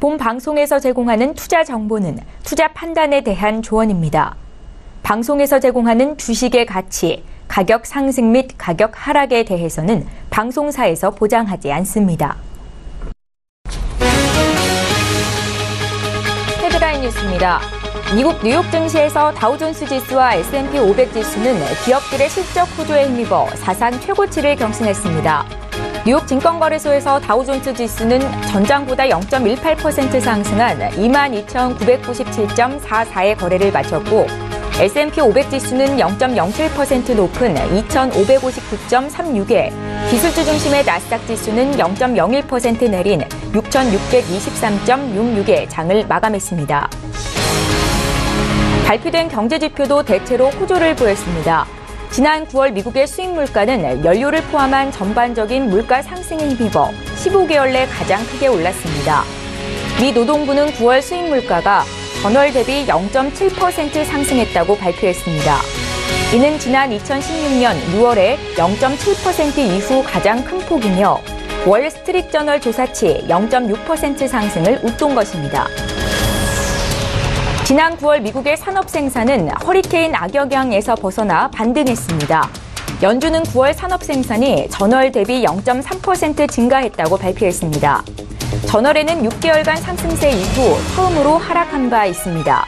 본 방송에서 제공하는 투자 정보는 투자 판단에 대한 조언입니다. 방송에서 제공하는 주식의 가치, 가격 상승 및 가격 하락에 대해서는 방송사에서 보장하지 않습니다. 헤드라인 뉴스입니다. 미국 뉴욕 증시에서 다우존스 지수와 S&P 500 지수는 기업들의 실적 호조에 힘입어 사상 최고치를 경신했습니다. 뉴욕 증권거래소에서 다우존스 지수는 전장보다 0.18% 상승한 22,997.44의 거래를 마쳤고 S&P 500 지수는 0.07% 높은 2,559.36에 기술주 중심의 나스닥 지수는 0.01% 내린 6,623.66의 장을 마감했습니다. 발표된 경제지표도 대체로 호조를 보였습니다. 지난 9월 미국의 수입 물가는 연료를 포함한 전반적인 물가 상승에 힘입어 15개월 내 가장 크게 올랐습니다. 미 노동부는 9월 수입 물가가 전월 대비 0.7% 상승했다고 발표했습니다. 이는 지난 2016년 6월에 0.7% 이후 가장 큰 폭이며 월스트리트저널 조사치 0.6% 상승을 웃돈 것입니다. 지난 9월 미국의 산업 생산은 허리케인 악영향에서 벗어나 반등했습니다. 연준은 9월 산업 생산이 전월 대비 0.3% 증가했다고 발표했습니다. 전월에는 6개월간 상승세 이후 처음으로 하락한 바 있습니다.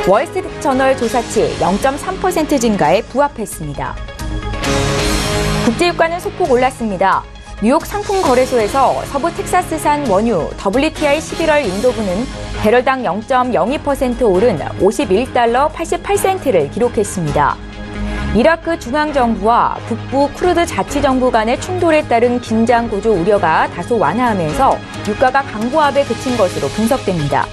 월스트리트저널 조사치 0.3% 증가에 부합했습니다. 국제유가는 소폭 올랐습니다. 뉴욕 상품거래소에서 서부 텍사스산 원유 WTI 11월 인도분은 배럴당 0.02% 오른 51달러 88센트를 기록했습니다. 이라크 중앙정부와 북부 쿠르드 자치정부 간의 충돌에 따른 긴장 고조 우려가 다소 완화하면서 유가가 강보합에 그친 것으로 분석됩니다.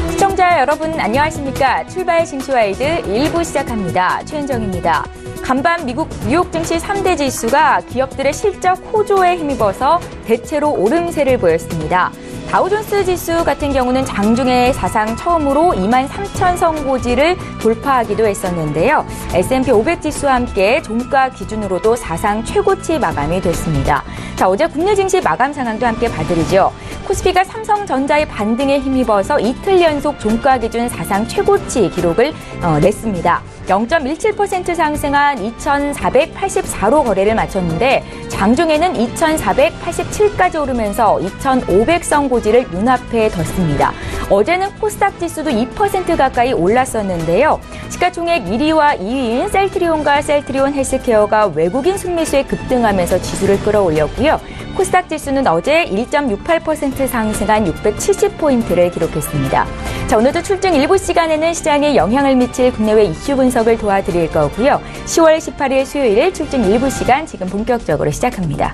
시청자 여러분 안녕하십니까? 출발 싱슈와이드 1부 시작합니다. 최은정입니다. 간밤 미국 뉴욕 증시 3대 지수가 기업들의 실적 호조에 힘입어서 대체로 오름세를 보였습니다. 다우존스 지수 같은 경우는 장중에 사상 처음으로 23,000선고지를 돌파하기도 했었는데요. S&P 500 지수와 함께 종가 기준으로도 사상 최고치 마감이 됐습니다. 자, 어제 국내 증시 마감 상황도 함께 봐드리죠. 코스피가 삼성전자의 반등에 힘입어서 이틀 연속 종가 기준 사상 최고치 기록을 냈습니다. 0.17% 상승한 2,484로 거래를 마쳤는데 장중에는 2,487까지 오르면서 2,500선고지를 눈앞에 뒀습니다. 어제는 코스닥 지수도 2% 가까이 올랐었는데요. 시가총액 1위와 2위인 셀트리온과 셀트리온 헬스케어가 외국인 순매수에 급등하면서 지수를 끌어올렸고요. 코스닥 지수는 어제 1.68% 상승한 670포인트를 기록했습니다. 자, 오늘도 출중 일부 시간에는 시장에 영향을 미칠 국내외 이슈 분석을 도와드릴 거고요. 10월 18일 수요일 출중 일부 시간 지금 본격적으로 시작합니다.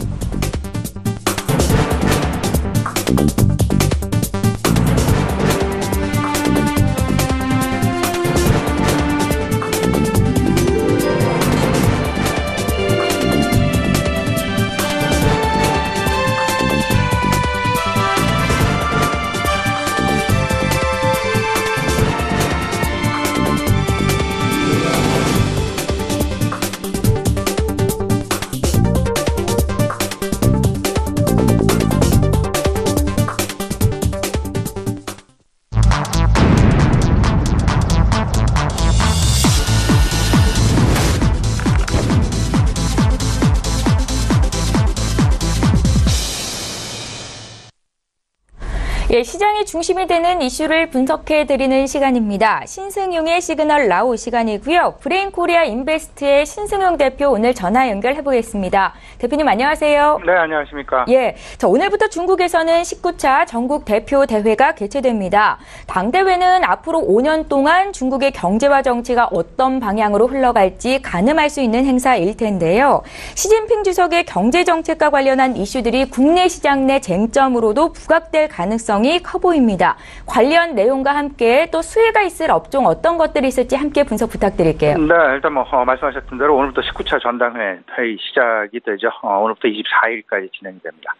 예, 시장의 중심이 되는 이슈를 분석해드리는 시간입니다. 신승용의 시그널 나우 시간이고요. 브레인코리아 인베스트의 신승용 대표 오늘 전화 연결해보겠습니다. 대표님 안녕하세요. 네, 안녕하십니까. 예, 자, 오늘부터 중국에서는 19차 전국 대표 대회가 개최됩니다. 당대회는 앞으로 5년 동안 중국의 경제와 정치가 어떤 방향으로 흘러갈지 가늠할 수 있는 행사일 텐데요. 시진핑 주석의 경제 정책과 관련한 이슈들이 국내 시장 내 쟁점으로도 부각될 가능성이 가능성이 커 보입니다. 관련 내용과 함께 또 수혜가 있을 업종 어떤 것들이 있을지 함께 분석 부탁드릴게요. 네, 일단 말씀하셨던 대로 오늘부터 19차 전당회 회의 시작이 되죠. 오늘부터 24일까지 진행이 됩니다.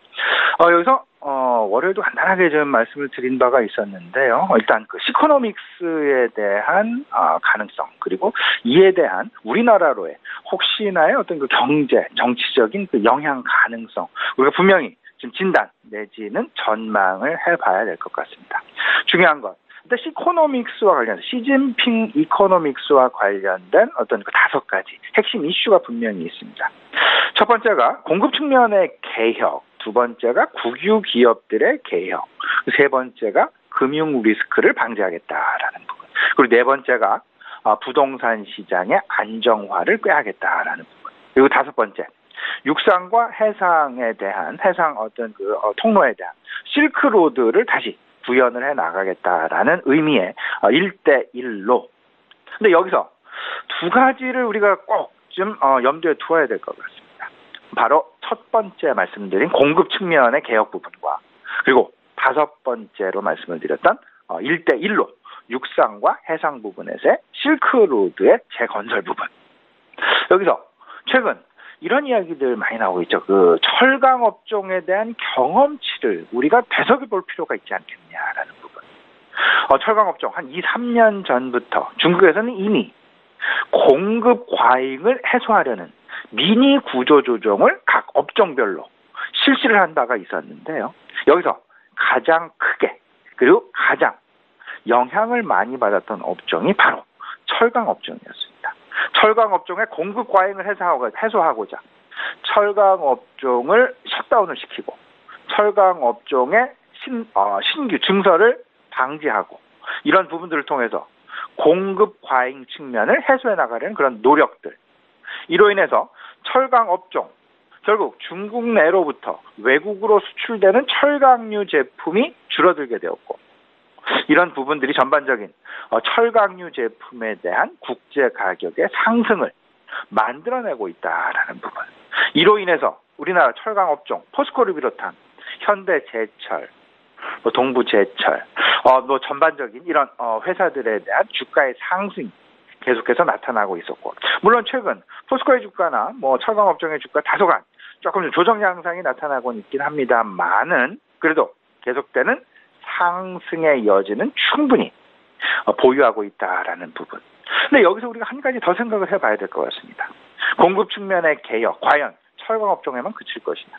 여기서 월요일도 간단하게 좀 말씀을 드린 바가 있었는데요. 일단 그 시코노믹스에 대한 가능성, 그리고 이에 대한 우리나라로의 혹시나의 어떤 그 경제, 정치적인 그 영향 가능성, 우리가 분명히 지금 진단 내지는 전망을 해봐야 될 것 같습니다. 중요한 건 일단 시코노믹스와 관련된, 시진핑 이코노믹스와 관련된 어떤 그 5가지 핵심 이슈가 분명히 있습니다. 첫 번째가 공급 측면의 개혁, 두 번째가 국유 기업들의 개혁, 세 번째가 금융 리스크를 방지하겠다라는 부분, 그리고 네 번째가 부동산 시장의 안정화를 꾀하겠다라는 부분, 그리고 5번째 육상과 해상에 대한 해상 어떤 그 통로에 대한 실크로드를 다시 구현을 해 나가겠다라는 의미의 1대1로. 근데 여기서 2가지를 우리가 꼭 좀 염두에 두어야 될 것 같습니다. 바로 첫 번째 말씀드린 공급 측면의 개혁 부분과, 그리고 5번째로 말씀을 드렸던 1대1로 육상과 해상 부분에서의 실크로드의 재건설 부분. 여기서 최근 이런 이야기들 많이 나오고 있죠. 그 철강 업종에 대한 경험치를 우리가 되새겨볼 필요가 있지 않겠냐라는 부분. 철강 업종 한 2, 3년 전부터 중국에서는 이미 공급 과잉을 해소하려는 미니 구조 조정을 각 업종별로 실시를 한 바가 있었는데요. 여기서 가장 크게 그리고 가장 영향을 많이 받았던 업종이 바로 철강 업종이었습니다. 철강 업종의 공급 과잉을 해소하고자 철강 업종을 셧다운을 시키고 철강 업종의 신규 증설을 방지하고, 이런 부분들을 통해서 공급 과잉 측면을 해소해 나가려는 그런 노력들, 이로 인해서 철강 업종, 결국 중국 내로부터 외국으로 수출되는 철강류 제품이 줄어들게 되었고, 이런 부분들이 전반적인 철강류 제품에 대한 국제 가격의 상승을 만들어내고 있다라는 부분. 이로 인해서 우리나라 철강 업종, 포스코를 비롯한 현대제철, 동부제철, 전반적인 이런 회사들에 대한 주가의 상승이 계속해서 나타나고 있었고, 물론 최근 포스코의 주가나 철강 업종의 주가 다소간 조금 조정 양상이 나타나고 있긴 합니다만은, 그래도 계속되는 상승의 여지는 충분히 보유하고 있다라는 부분. 근데 여기서 우리가 한 가지 더 생각을 해봐야 될 것 같습니다. 공급 측면의 개혁, 과연 철강 업종에만 그칠 것이냐.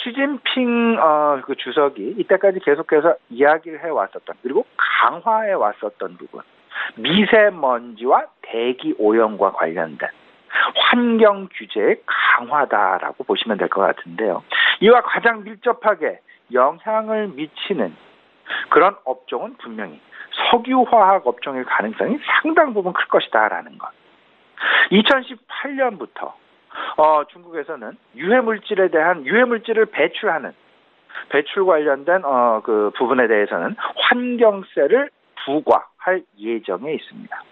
시진핑 그 주석이 이때까지 계속해서 이야기를 해왔었던, 그리고 강화해 왔었던 부분, 미세먼지와 대기 오염과 관련된 환경 규제의 강화다라고 보시면 될 것 같은데요. 이와 가장 밀접하게 영향을 미치는 그런 업종은 분명히 석유화학 업종일 가능성이 상당 부분 클 것이다라는 것. 2018년부터 중국에서는 유해물질을 배출하는 배출 관련된 그 부분에 대해서는 환경세를 부과할 예정에 있습니다.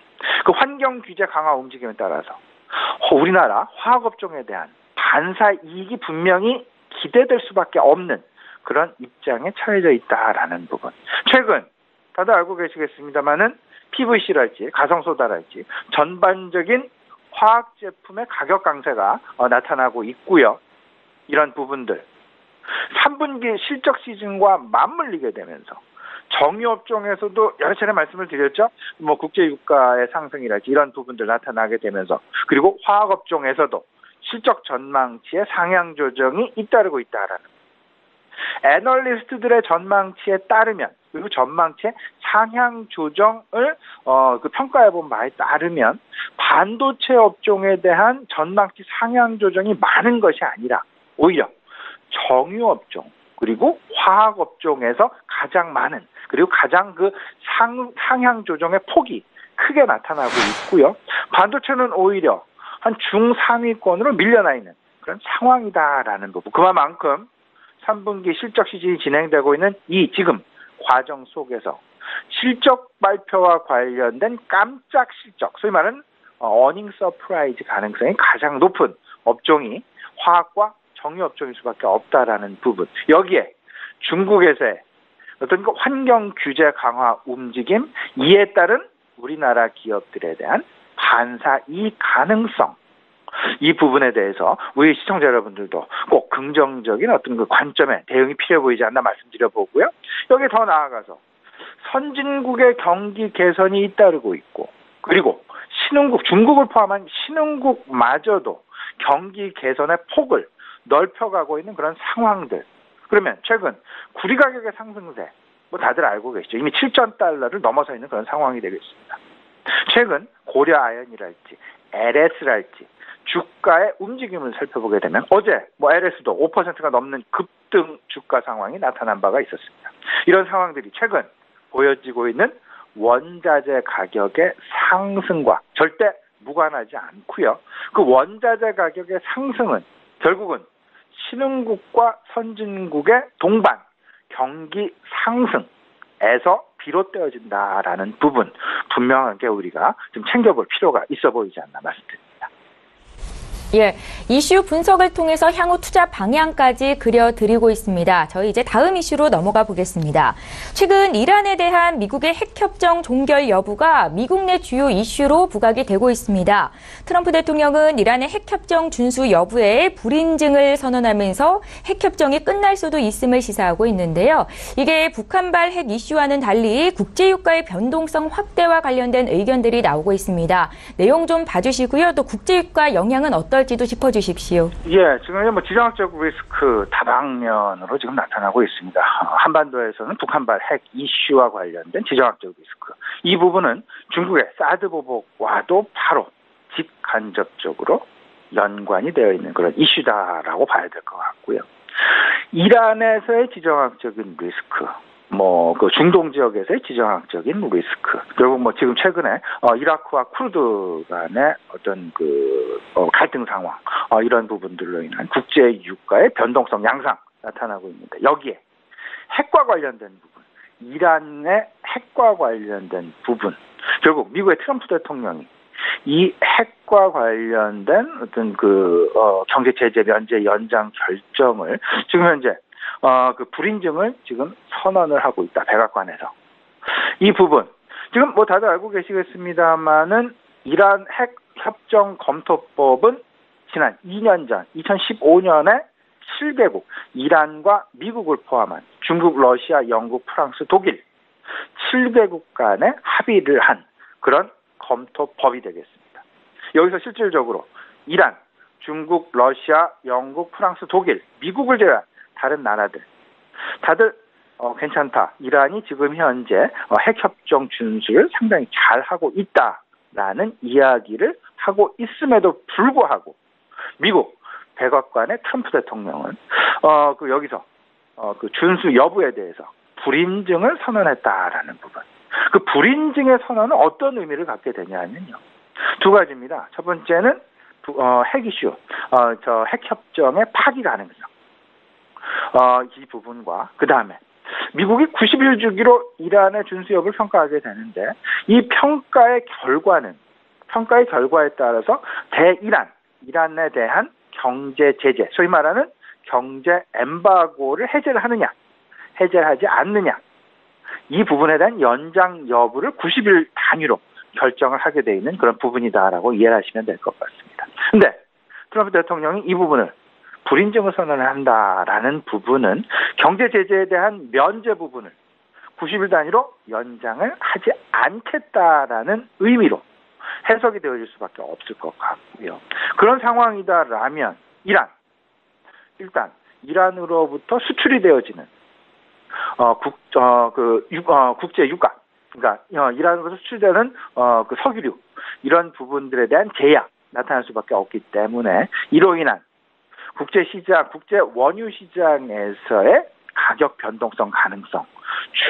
그 환경 규제 강화 움직임에 따라서 우리나라 화학업종에 대한 반사 이익이 분명히 기대될 수밖에 없는 그런 입장에 처해져 있다라는 부분. 최근 다들 알고 계시겠습니다만은 PVC랄지 가성소다랄지 전반적인 화학 제품의 가격 강세가 나타나고 있고요. 이런 부분들 3분기 실적 시즌과 맞물리게 되면서 정유업종에서도 여러 차례 말씀을 드렸죠. 국제 유가의 상승이랄지 이런 부분들 나타나게 되면서, 그리고 화학업종에서도 실적 전망치의 상향 조정이 잇따르고 있다라는, 애널리스트들의 전망치에 따르면, 그리고 전망치의 상향 조정을 평가해 본 바에 따르면 반도체 업종에 대한 전망치 상향 조정이 많은 것이 아니라 오히려 정유업종 그리고 화학업종에서 가장 많은, 그리고 가장 그 상향 조정의 폭이 크게 나타나고 있고요. 반도체는 오히려 한 중상위권으로 밀려나 있는 그런 상황이다라는 부분. 그만큼 3분기 실적 시즌이 진행되고 있는 이 지금 과정 속에서 실적 발표와 관련된 깜짝 실적, 소위 말하는 어닝 서프라이즈 가능성이 가장 높은 업종이 화학과 정유업종일 수밖에 없다라는 부분. 여기에 중국에서의 어떤 그 환경 규제 강화 움직임, 이에 따른 우리나라 기업들에 대한 반사 이익 가능성, 이 부분에 대해서 우리 시청자 여러분들도 꼭 긍정적인 어떤 그 관점에 대응이 필요해 보이지 않나 말씀드려보고요. 여기에 더 나아가서 선진국의 경기 개선이 잇따르고 있고, 그리고 신흥국, 중국을 포함한 신흥국마저도 경기 개선의 폭을 넓혀가고 있는 그런 상황들. 그러면 최근 구리 가격의 상승세, 뭐 다들 알고 계시죠. 이미 7,000달러를 넘어서 있는 그런 상황이 되겠습니다. 최근 고려 아연이랄지 LS랄지 주가의 움직임을 살펴보게 되면 어제 뭐 LS도 5%가 넘는 급등 주가 상황이 나타난 바가 있었습니다. 이런 상황들이 최근 보여지고 있는 원자재 가격의 상승과 절대 무관하지 않고요. 그 원자재 가격의 상승은 결국은 신흥국과 선진국의 동반 경기 상승에서 비롯되어진다라는 부분, 분명하게 우리가 좀 챙겨볼 필요가 있어 보이지 않나 말씀드립니다. 예, 이슈 분석을 통해서 향후 투자 방향까지 그려드리고 있습니다. 저희 이제 다음 이슈로 넘어가 보겠습니다. 최근 이란에 대한 미국의 핵협정 종결 여부가 미국 내 주요 이슈로 부각이 되고 있습니다. 트럼프 대통령은 이란의 핵협정 준수 여부에 불인증을 선언하면서 핵협정이 끝날 수도 있음을 시사하고 있는데요. 이게 북한발 핵 이슈와는 달리 국제유가의 변동성 확대와 관련된 의견들이 나오고 있습니다. 내용 좀 봐주시고요. 또 국제유가 영향은 어떨지도 짚어주십시오. 예, 지금 뭐 지정학적 리스크 다방면으로 지금 나타나고 있습니다. 한반도에서는 북한발 핵 이슈와 관련된 지정학적 리스크. 이 부분은 중국의 사드 보복과도 바로 직간접적으로 연관이 되어 있는 그런 이슈다라고 봐야 될 것 같고요. 이란에서의 지정학적인 리스크, 뭐 그 중동 지역에서의 지정학적인 리스크, 결국 뭐 지금 최근에 이라크와 쿠르드 간의 어떤 그 갈등 상황, 이런 부분들로 인한 국제 유가의 변동성 양상 나타나고 있는데, 여기에 핵과 관련된 부분, 이란의 핵과 관련된 부분, 결국 미국의 트럼프 대통령이 이 핵과 관련된 어떤 그 경제 제재 면제 연장 결정을 지금 현재 그 불인증을 지금 선언을 하고 있다, 백악관에서. 이 부분 지금 뭐 다들 알고 계시겠습니다만은 이란 핵 협정 검토법은 지난 2년 전 2015년에 7개국, 이란과 미국을 포함한 중국, 러시아, 영국, 프랑스, 독일 7개국 간에 합의를 한 그런 검토법이 되겠습니다. 여기서 실질적으로 이란, 중국, 러시아, 영국, 프랑스, 독일, 미국을 제외한 다른 나라들 다들 괜찮다. 이란이 지금 현재 핵협정 준수를 상당히 잘하고 있다라는 이야기를 하고 있음에도 불구하고 미국 백악관의 트럼프 대통령은 여기서 그 준수 여부에 대해서 불인증을 선언했다라는 부분. 그 불인증의 선언은 어떤 의미를 갖게 되냐면요. 두 가지입니다. 첫 번째는 핵 이슈, 핵협정의 파기 가능성. 이 부분과 그 다음에 미국이 90일 주기로 이란의 준수 여부를 평가하게 되는데, 이 평가의 결과에 따라서 이란에 대한 경제 제재, 소위 말하는 경제 엠바고를 해제를 하느냐, 해제를 하지 않느냐, 이 부분에 대한 연장 여부를 90일 단위로 결정을 하게 돼 있는 그런 부분이다라고 이해를 하시면 될 것 같습니다. 근데 트럼프 대통령이 이 부분을 불인증을 선언을 한다라는 부분은 경제 제재에 대한 면제 부분을 90일 단위로 연장을 하지 않겠다라는 의미로 해석이 되어질 수밖에 없을 것 같고요. 그런 상황이다라면 일단 이란으로부터 수출이 되어지는 국제 유가, 그러니까 이란으로부터 수출되는 그 석유류, 이런 부분들에 대한 제약 나타날 수밖에 없기 때문에 이로 인한 국제 원유 시장에서의 가격 변동성 가능성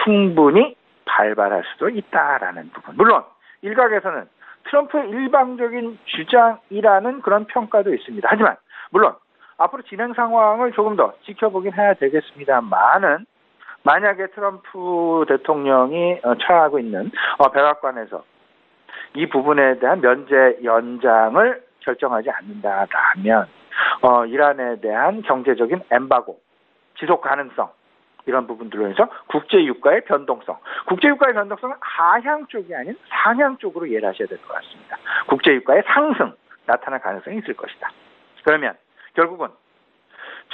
충분히 발발할 수도 있다라는 부분. 물론 일각에서는 트럼프의 일방적인 주장이라는 그런 평가도 있습니다. 하지만 물론 앞으로 진행 상황을 조금 더 지켜보긴 해야 되겠습니다만은, 만약에 트럼프 대통령이 처하고 있는 백악관에서 이 부분에 대한 면제 연장을 결정하지 않는다라면 이란에 대한 경제적인 엠바고, 지속 가능성, 이런 부분들로 해서 국제유가의 변동성. 국제유가의 변동성은 하향 쪽이 아닌 상향 쪽으로 이해를 하셔야 될 것 같습니다. 국제유가의 상승 나타날 가능성이 있을 것이다. 그러면 결국은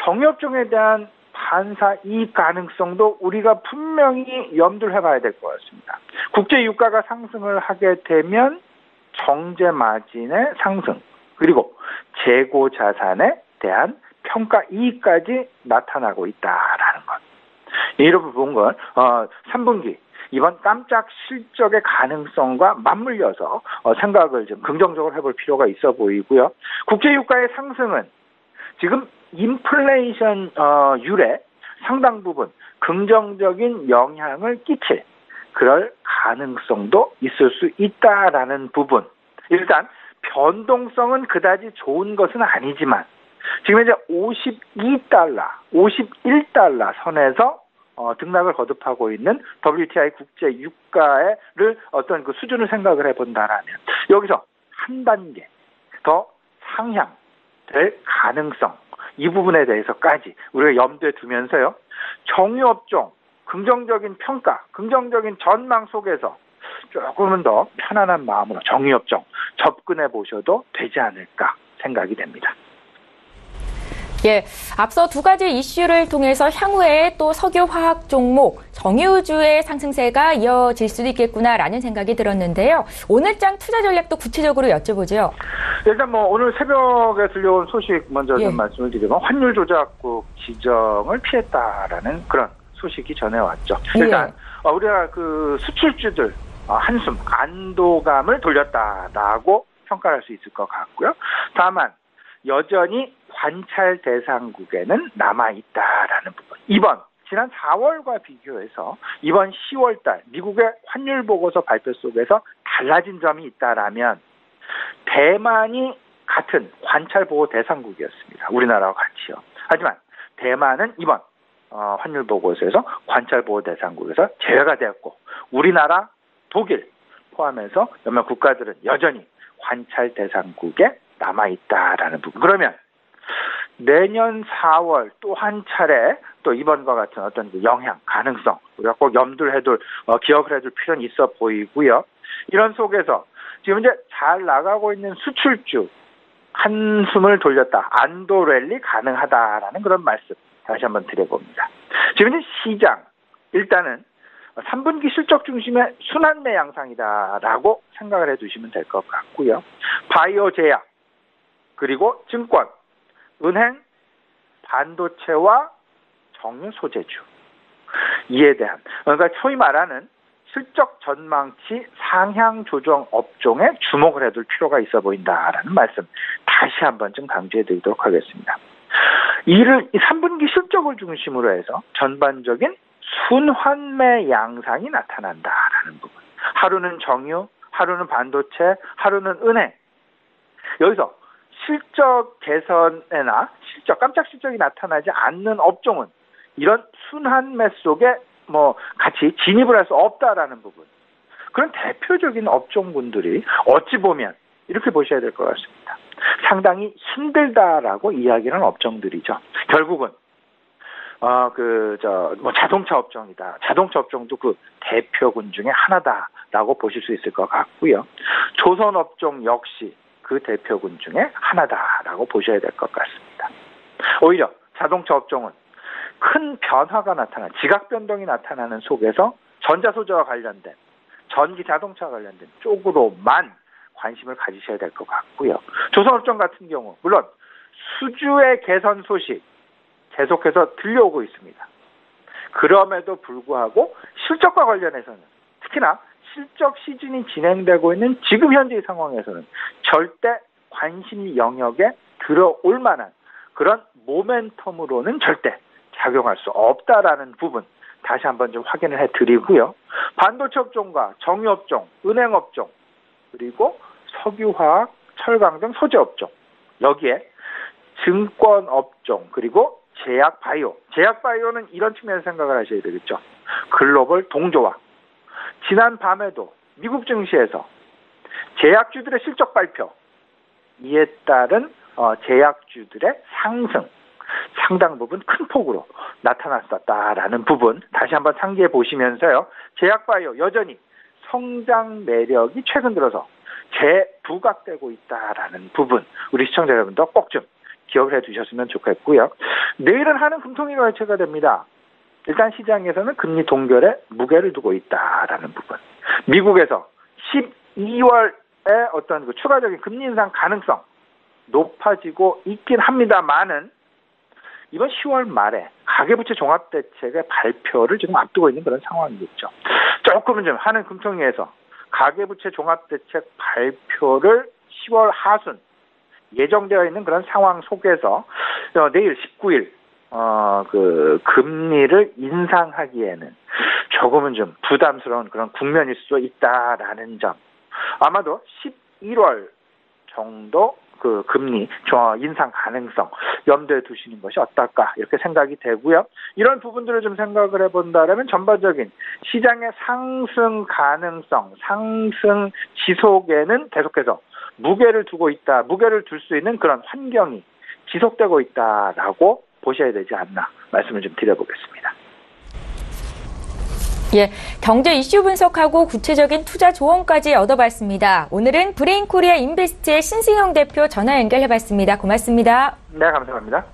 정유업종에 대한 반사 이익 가능성도 우리가 분명히 염두를 해봐야 될 것 같습니다. 국제유가가 상승을 하게 되면 정제 마진의 상승 그리고 재고 자산에 대한 평가 이익까지 나타나고 있다라는 것. 이런 부분 3분기 이번 깜짝 실적의 가능성과 맞물려서 생각을 좀 긍정적으로 해볼 필요가 있어 보이고요. 국제유가의 상승은 지금 인플레이션 율에 상당 부분 긍정적인 영향을 끼칠 그럴 가능성도 있을 수 있다라는 부분. 일단 변동성은 그다지 좋은 것은 아니지만 지금 이제 52달러, 51달러 선에서 등락을 거듭하고 있는 WTI 국제 유가를 어떤 그 수준을 생각을 해본다라면 여기서 한 단계 더 상향될 가능성 이 부분에 대해서까지 우리가 염두에 두면서요. 정유업종 긍정적인 평가, 긍정적인 전망 속에서 조금은 더 편안한 마음으로 정유업종 접근해 보셔도 되지 않을까 생각이 됩니다. 예, 앞서 두 가지 이슈를 통해서 향후에 또 석유화학 종목, 정유주의 상승세가 이어질 수도 있겠구나라는 생각이 들었는데요. 오늘장 투자 전략도 구체적으로 여쭤보죠. 일단 오늘 새벽에 들려온 소식 먼저 좀 말씀을 드리면 환율 조작국 지정을 피했다라는 그런 소식이 전해왔죠. 일단 우리가 그 수출주들 한숨, 안도감을 돌렸다라고 평가할 수 있을 것 같고요. 다만 여전히 관찰 대상국에는 남아있다라는 부분. 지난 4월과 비교해서 이번 10월달 미국의 환율 보고서 발표 속에서 달라진 점이 있다라면 대만이 같은 관찰 보호 대상국이었습니다. 우리나라와 같이요. 하지만 대만은 이번 환율 보고서에서 관찰 보호 대상국에서 제외가 되었고 우리나라, 독일 포함해서 몇몇 국가들은 여전히 관찰 대상국에 남아있다라는 부분. 그러면 내년 4월 또 한 차례 또 이번과 같은 어떤 그 영향, 가능성 우리가 꼭 염두를 해둘, 기억을 해둘 필요는 있어 보이고요. 이런 속에서 지금 이제 잘 나가고 있는 수출주 한숨을 돌렸다. 안도 랠리 가능하다라는 그런 말씀 다시 한번 드려봅니다. 지금 이제 시장 일단은 3분기 실적 중심의 순환매 양상이다라고 생각을 해두시면 될 것 같고요. 바이오 제약 그리고 증권, 은행, 반도체와 정유 소재주 이에 대한 그러니까 소위 말하는 실적 전망치 상향 조정 업종에 주목을 해둘 필요가 있어 보인다라는 말씀 다시 한번 좀 강조해 드리도록 하겠습니다. 이 3분기 실적을 중심으로 해서 전반적인 순환매 양상이 나타난다라는 부분. 하루는 정유, 하루는 반도체, 하루는 은행. 여기서 실적 개선이나 깜짝 실적이 나타나지 않는 업종은 이런 순환매 속에 같이 진입을 할 수 없다라는 부분. 그런 대표적인 업종군들이 어찌 보면 이렇게 보셔야 될 것 같습니다. 상당히 힘들다라고 이야기하는 업종들이죠. 결국은 자동차 업종이다. 자동차 업종도 그 대표군 중에 하나다라고 보실 수 있을 것 같고요. 조선 업종 역시 그 대표군 중에 하나다라고 보셔야 될 것 같습니다. 오히려 자동차 업종은 큰 변화가 지각 변동이 나타나는 속에서 전자소재와 관련된 전기 자동차 관련된 쪽으로만 관심을 가지셔야 될 것 같고요. 조선업종 같은 경우 물론 수주의 개선 소식 계속해서 들려오고 있습니다. 그럼에도 불구하고 실적과 관련해서는 특히나 실적 시즌이 진행되고 있는 지금 현재의 상황에서는 절대 관심 영역에 들어올 만한 그런 모멘텀으로는 절대 작용할 수 없다라는 부분 다시 한번 좀 확인을 해드리고요. 반도체 업종과 정유업종, 은행업종, 그리고 석유화학, 철강 등 소재업종, 여기에 증권업종, 그리고 제약바이오. 제약바이오는 이런 측면에서 생각을 하셔야 되겠죠. 글로벌 동조화. 지난 밤에도 미국 증시에서 제약주들의 실적 발표, 이에 따른 제약주들의 상당 부분 큰 폭으로 나타났었다라는 부분 다시 한번 상기해 보시면서요. 제약바이오 여전히 성장 매력이 최근 들어서 재부각되고 있다라는 부분 우리 시청자 여러분도 꼭 좀 기억을 해두셨으면 좋겠고요. 내일은 한은 금통위가 개최가 됩니다. 일단 시장에서는 금리 동결에 무게를 두고 있다라는 부분. 미국에서 12월에 어떤 그 추가적인 금리 인상 가능성 높아지고 있긴 합니다만은 이번 10월 말에 가계부채 종합대책의 발표를 지금 앞두고 있는 그런 상황이겠죠. 조금은 좀 한은 금통위에서 가계부채 종합대책 발표를 10월 하순 예정되어 있는 그런 상황 속에서 내일 19일 그 금리를 인상하기에는 조금은 좀 부담스러운 그런 국면일 수 있다라는 점. 아마도 11월 정도 그 금리 인상 가능성 염두에 두시는 것이 어떨까 이렇게 생각이 되고요. 이런 부분들을 좀 생각을 해본다면 전반적인 시장의 상승 가능성, 상승 지속에는 계속해서 무게를 두고 있다, 무게를 둘 수 있는 그런 환경이 지속되고 있다라고 보셔야 되지 않나 말씀을 좀 드려보겠습니다. 예, 경제 이슈 분석하고 구체적인 투자 조언까지 얻어봤습니다. 오늘은 브레인코리아 인베스트의 신승영 대표 전화 연결해봤습니다. 고맙습니다. 네, 감사합니다.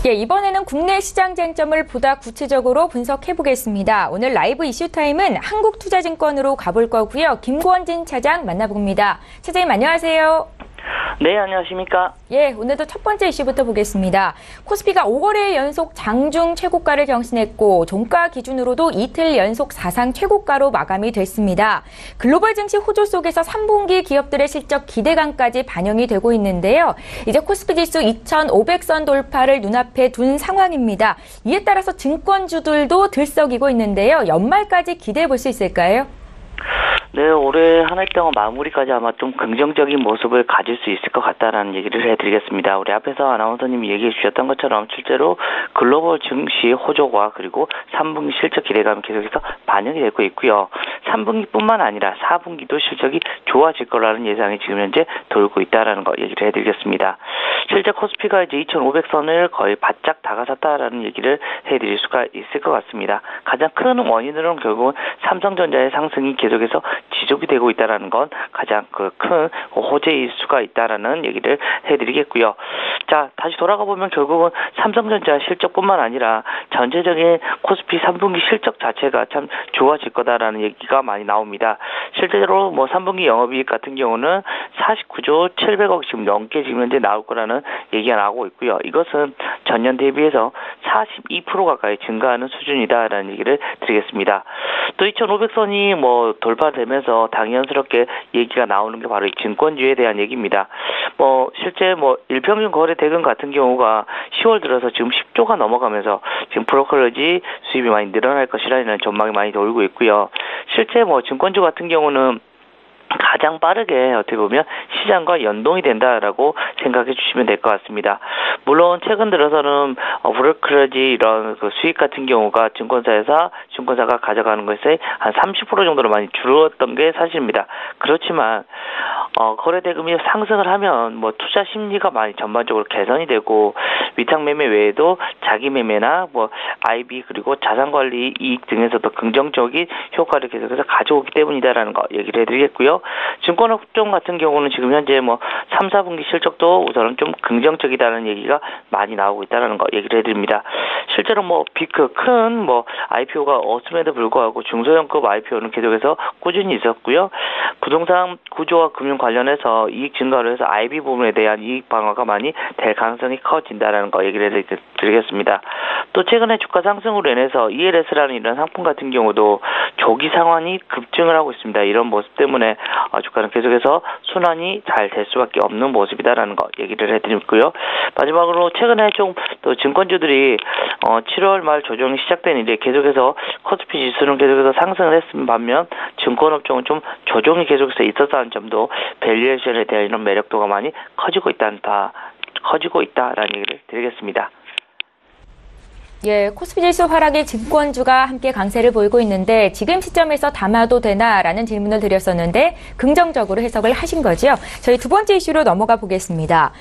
예, 이번에는 국내 시장 쟁점을 보다 구체적으로 분석해보겠습니다. 오늘 라이브 이슈타임은 한국투자증권으로 가볼 거고요. 김권진 차장 만나봅니다. 차장님 안녕하세요. 네, 안녕하십니까. 예, 오늘도 첫 번째 이슈부터 보겠습니다. 코스피가 5거래일 연속 장중 최고가를 경신했고 종가 기준으로도 이틀 연속 사상 최고가로 마감이 됐습니다. 글로벌 증시 호조 속에서 3분기 기업들의 실적 기대감까지 반영이 되고 있는데요. 이제 코스피 지수 2,500선 돌파를 눈앞에 둔 상황입니다. 이에 따라서 증권주들도 들썩이고 있는데요. 연말까지 기대해 볼 수 있을까요? 네, 올해 한 해 동안 마무리까지 아마 좀 긍정적인 모습을 가질 수 있을 것 같다라는 얘기를 해드리겠습니다. 우리 앞에서 아나운서님이 얘기해 주셨던 것처럼 실제로 글로벌 증시 호조가 그리고 3분기 실적 기대감이 계속해서 반영이 되고 있고요. 3분기뿐만 아니라 4분기도 실적이 좋아질 거라는 예상이 지금 현재 돌고 있다라는 거 얘기를 해드리겠습니다. 실제 코스피가 이제 2,500선을 거의 바짝 다가섰다라는 얘기를 해드릴 수가 있을 것 같습니다. 가장 큰 원인으로는 결국은 삼성전자의 상승이 계속해서 지속이 되고 있다는 건 가장 큰 호재일 수가 있다라는 얘기를 해드리겠고요. 자, 다시 돌아가 보면 결국은 삼성전자 실적뿐만 아니라 전체적인 코스피 3분기 실적 자체가 참 좋아질 거다라는 얘기가 많이 나옵니다. 실제로 3분기 영업이익 같은 경우는 49조 700억 지금 넘게 지금 현재 나올 거라는 얘기가 나오고 있고요. 이것은 전년 대비해서 42% 가까이 증가하는 수준이다라는 얘기를 드리겠습니다. 또 2,500선이 돌파되면서 당연스럽게 얘기가 나오는 게 바로 이 증권주에 대한 얘기입니다. 실제 일평균 거래 대금 같은 경우가 10월 들어서 지금 10조가 넘어가면서 지금 브로커리지 수입이 많이 늘어날 것이라는 전망이 많이 돌고 있고요. 실제 증권주 같은 경우는 가장 빠르게 어떻게 보면 시장과 연동이 된다라고 생각해 주시면 될 것 같습니다. 물론 최근 들어서는 브로커리지 이런 수익 같은 경우가 증권사가 가져가는 것에 한 30% 정도로 많이 줄었던 게 사실입니다. 그렇지만 거래 대금이 상승을 하면 투자 심리가 많이 전반적으로 개선이 되고 위탁 매매 외에도 자기 매매나 IB 그리고 자산 관리 이익 등에서도 긍정적인 효과를 계속해서 가져오기 때문이다라는 거 얘기를 해드리겠고요. 증권업종 같은 경우는 지금 현재 3, 4분기 실적도 우선은 좀 긍정적이다는 얘기가 많이 나오고 있다는 거 얘기를 해드립니다. 실제로 큰 IPO가 없음에도 불구하고 중소형급 IPO는 계속해서 꾸준히 있었고요. 부동산 구조와 금융 관련해서 이익 증가로 해서 IB 부분에 대한 이익 방어가 많이 될 가능성이 커진다는 거 얘기를 드리겠습니다. 또 최근에 주가 상승으로 인해서 ELS라는 이런 상품 같은 경우도 조기 상환이 급증을 하고 있습니다. 이런 모습 때문에 주가는 계속해서 순환이 잘 될 수밖에 없는 모습이다라는 거 얘기를 해드리고요. 마지막으로 최근에 좀 또 증권주들이 7월 말 조정이 시작된 이제 계속해서 코스피 지수는 계속해서 상승을 했으면 반면 증권업종은 좀 조정이 계속해서 있었다는 점도 밸류에이션에 대한 이런 매력도가 많이 커지고 있다라는 얘기를 드리겠습니다. 예, 코스피 지수 하락에 증권주가 함께 강세를 보이고 있는데 지금 시점에서 담아도 되나라는 질문을 드렸었는데 긍정적으로 해석을 하신 거죠. 저희 두 번째 이슈로 넘어가 보겠습니다.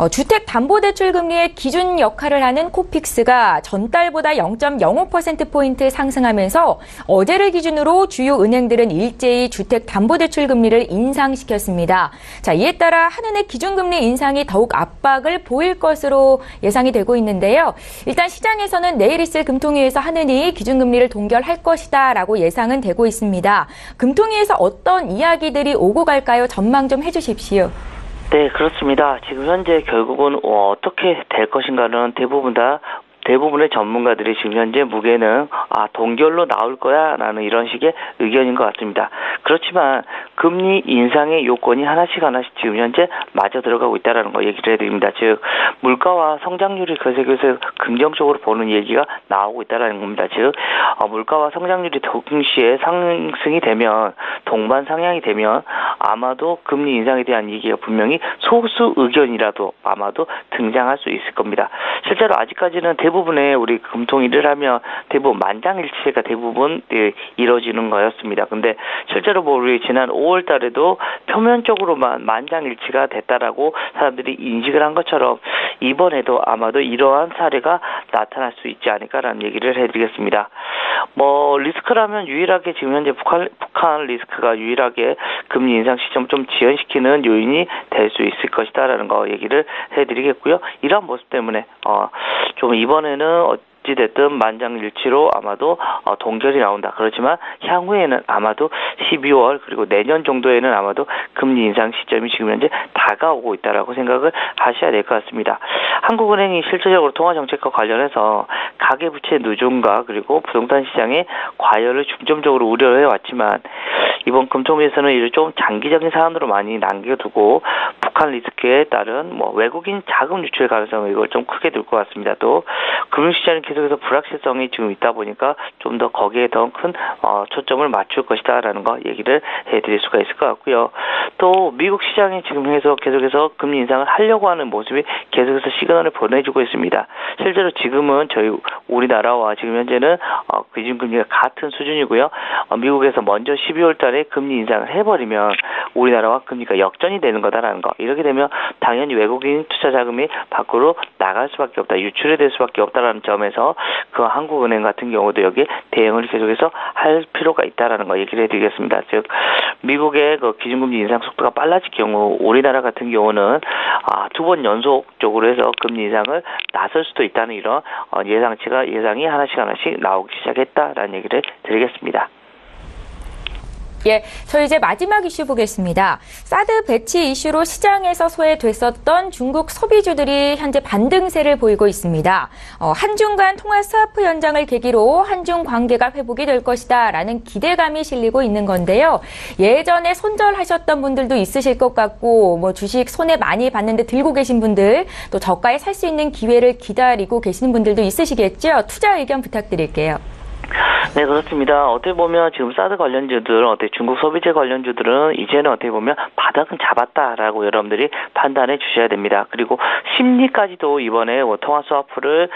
주택담보대출 금리의 기준 역할을 하는 코픽스가 전달보다 0.05%포인트 상승하면서 어제를 기준으로 주요 은행들은 일제히 주택담보대출 금리를 인상시켰습니다. 자, 이에 따라 한은의 기준금리 인상이 더욱 압박을 보일 것으로 예상이 되고 있는데요. 일단 시장에서는 내일 있을 금통위에서 한은이 기준금리를 동결할 것이다라고 예상은 되고 있습니다. 금통위에서 어떤 이야기들이 오고 갈까요? 전망 좀 해주십시오. 네, 그렇습니다. 지금 현재 결국은 어떻게 될 것인가는 대부분의 전문가들이 지금 현재 무게는 동결로 나올 거야라는 이런 식의 의견인 것 같습니다. 그렇지만 금리 인상의 요건이 하나씩 지금 현재 맞아 들어가고 있다는 거 얘기를 해드립니다. 즉 물가와 성장률이 계속해서 긍정적으로 보는 얘기가 나오고 있다는 겁니다. 즉 물가와 성장률이 동시에 상승이 되면 동반 상향이 되면 아마도 금리 인상에 대한 얘기가 분명히 소수 의견이라도 아마도 등장할 수 있을 겁니다. 실제로 아직까지는 대부분의 우리 금통위를 하면 대부분 만장일치가 대부분 이루어지는 거였습니다. 근데 실제로 우리 지난 5월 달에도 표면적으로만 만장일치가 됐다라고 사람들이 인식을 한 것처럼 이번에도 아마도 이러한 사례가 나타날 수 있지 않을까라는 얘기를 해드리겠습니다. 리스크라면 유일하게 지금 현재 북한 리스크가 유일하게 금리 인상 시점 좀 지연시키는 요인이 될 수 있을 것이다라는 거 얘기를 해드리겠고요. 이러한 모습 때문에 좀 이번에는 어찌됐든 만장일치로 아마도 동결이 나온다. 그렇지만 향후에는 아마도 12월 그리고 내년 정도에는 아마도 금리 인상 시점이 지금 현재 다가오고 있다라고 생각을 하셔야 될 것 같습니다. 한국은행이 실질적으로 통화정책과 관련해서 가계부채 누중과 그리고 부동산 시장의 과열을 중점적으로 우려해 왔지만 이번 금통위에서는 이를 좀 장기적인 사안으로 많이 남겨두고 북한 리스크에 따른 외국인 자금 유출 가능성을 이걸 좀 크게 둘 것 같습니다. 또 금융시장이 계속해서 불확실성이 지금 있다 보니까 좀 더 거기에 더 큰 초점을 맞출 것이다라는 거 얘기를 해드릴 수가 있을 것 같고요. 또 미국 시장이 지금 계속해서 금리 인상을 하려고 하는 모습이 계속해서 시그널을 보내주고 있습니다. 실제로 지금은 우리나라와 지금 현재는 기준금리가 같은 수준이고요. 미국에서 먼저 12월 달에 금리 인상을 해버리면 우리나라와 금리가 역전이 되는 거다라는 거. 이렇게 되면 당연히 외국인 투자 자금이 밖으로 나갈 수밖에 없다. 유출이 될 수밖에 없다라는 점에서 그 한국은행 같은 경우도 여기에 대응을 계속해서 할 필요가 있다라는 거 얘기를 해드리겠습니다. 즉 미국의 그 기준금리 인상 속도가 빨라질 경우 우리나라 같은 경우는 2번 연속적으로 해서 금리 인상을 나설 수도 있다는 이런 예상이 하나씩 나오기 시작했다라는 얘기를 드리겠습니다. 예, 저희 이제 마지막 이슈 보겠습니다. 사드 배치 이슈로 시장에서 소외됐었던 중국 소비주들이 현재 반등세를 보이고 있습니다. 한중 간 통화 스와프 연장을 계기로 한중 관계가 회복이 될 것이다라는 기대감이 실리고 있는 건데요. 예전에 손절하셨던 분들도 있으실 것 같고 주식 손해 많이 봤는데 들고 계신 분들 또 저가에 살 수 있는 기회를 기다리고 계시는 분들도 있으시겠죠. 투자 의견 부탁드릴게요. 네, 그렇습니다. 어떻게 보면 지금 사드 관련주들, 중국 소비재 관련주들은 이제는 어떻게 보면 바닥은 잡았다라고 여러분들이 판단해 주셔야 됩니다. 그리고 심리까지도 이번에 통화 스와프를